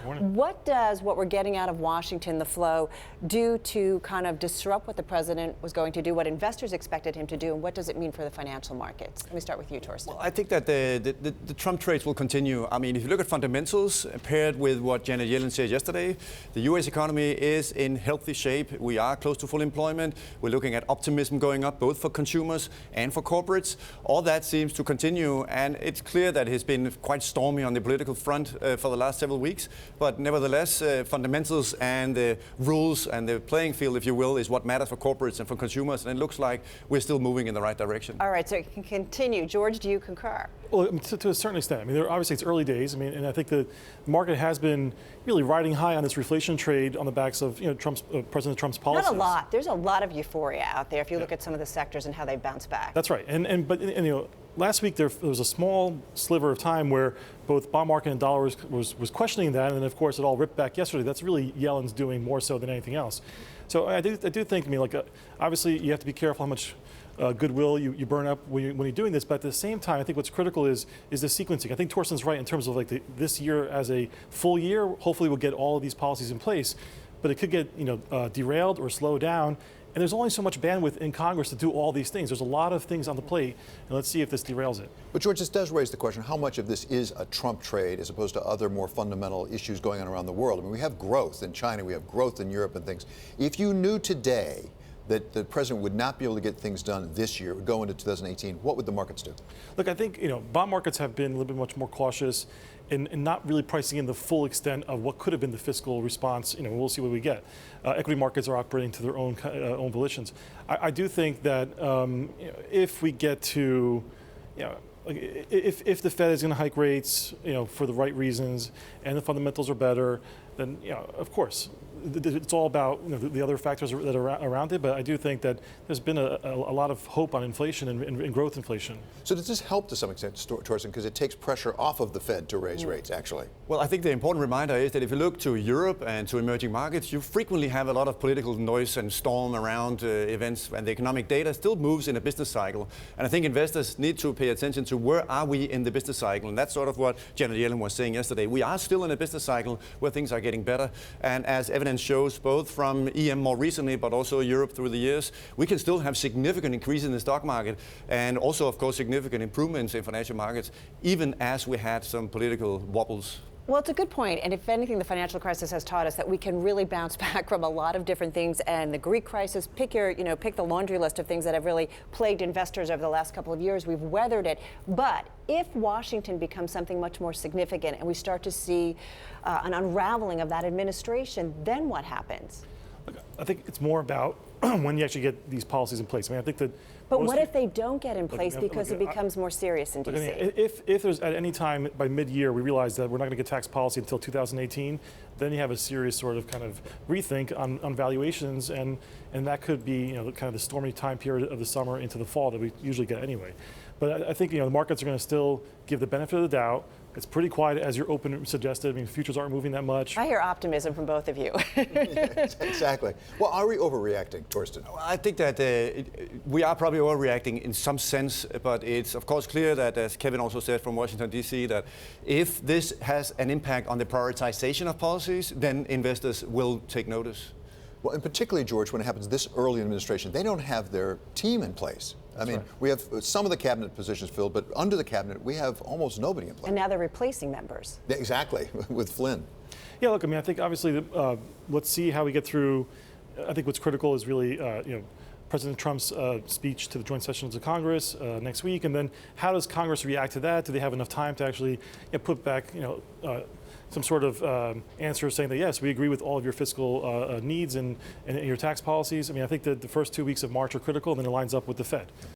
Morning. What does what we're getting out of Washington, the flow, do to kind of disrupt what the president was going to do, what investors expected him to do, and what does it mean for the financial markets? Let me start with you, Torsten. Well, I think that the Trump trades will continue. I mean, if you look at fundamentals paired with what Janet Yellen said yesterday, the U.S. economy is in healthy shape. We are close to full employment. We're looking at optimism going up both for consumers and for corporates. All that seems to continue, and it's clear that it's been quite stormy on the political front for the last several weeks. But nevertheless, fundamentals and the rules and the playing field, if you will, is what matters for corporates and for consumers. And it looks like we're still moving in the right direction. All right, so it can continue. George, do you concur? Well, to a certain extent. I mean, obviously it's early days. I mean, and I think the market has been really riding high on this reflation trade on the backs of President Trump's policies. Not a lot. There's a lot of euphoria out there if you look at some of the sectors and how they bounce back. That's right. But last week there was a small sliver of time where both bond market and dollars was questioning that, and of course it all ripped back yesterday. That's really Yellen's doing more so than anything else. So I do think. I mean, obviously you have to be careful how much goodwill you burn up when you're doing this, but at the same time, I think what's critical is the sequencing. I think Torsten's right in terms of this year as a full year. Hopefully, we'll get all of these policies in place, but it could get derailed or slowed down. And there's only so much bandwidth in Congress to do all these things. There's a lot of things on the plate, and let's see if this derails it. But George, this does raise the question: how much of this is a Trump trade as opposed to other more fundamental issues going on around the world? I mean, we have growth in China, we have growth in Europe, and things. If you knew today that the president would not be able to get things done this year, would go into 2018, what would the markets do? Look, I think bond markets have been a little bit much more cautious in not really pricing in the full extent of what could have been the fiscal response. We'll see what we get. Equity markets are operating to their own volitions. I do think that if we get to, if the Fed is going to hike rates, for the right reasons, and the fundamentals are better, then of course. It's all about the other factors that are around it, but I do think that there's been a lot of hope on inflation and growth inflation. So does this help to some extent, Torsten, because it takes pressure off of the Fed to raise rates, actually? Well, I think the important reminder is that if you look to Europe and to emerging markets, you frequently have a lot of political noise and storm around events, and the economic data still moves in a business cycle. And I think investors need to pay attention to where are we in the business cycle, and that's sort of what Janet Yellen was saying yesterday. We are still in a business cycle where things are getting better, and as evidence shows both from EM more recently, but also Europe through the years, we can still have significant increase in the stock market and also, of course, significant improvements in financial markets, even as we had some political wobbles. Well, it's a good point, and if anything, the financial crisis has taught us that we can really bounce back from a lot of different things. And the Greek crisis, pick the laundry list of things that have really plagued investors over the last couple of years. We've weathered it. But if Washington becomes something much more significant and we start to see an unraveling of that administration, then what happens? I think it's more about when you actually get these policies in place. I mean, I think that. But what if they don't get in place because it becomes more serious in D.C.? If there's at any time by mid-year we realize that we're not going to get tax policy until 2018, then you have a serious sort of kind of rethink on valuations, and that could be kind of the stormy time period of the summer into the fall that we usually get anyway. But I think the markets are going to still give the benefit of the doubt. It's pretty quiet, as your open suggested. I mean, futures aren't moving that much. I hear optimism from both of you. Exactly. Well, are we overreacting, Torsten? I think that we are probably overreacting in some sense, but it's of course clear that, as Kevin also said from Washington, D.C., that if this has an impact on the prioritization of policies, then investors will take notice. Well, and particularly, George, when it happens this early in administration, they don't have their team in place. I mean, we have some of the cabinet positions filled, but under the cabinet, we have almost nobody in place. And now they're replacing members. Exactly, with Flynn. Yeah, look, I mean, I think obviously, let's see how we get through. I think what's critical is really, President Trump's speech to the joint sessions of Congress next week, and then how does Congress react to that? Do they have enough time to actually put back, some sort of answer saying that, yes, we agree with all of your fiscal needs and your tax policies? I mean, I think that the first 2 weeks of March are critical, and then it lines up with the Fed.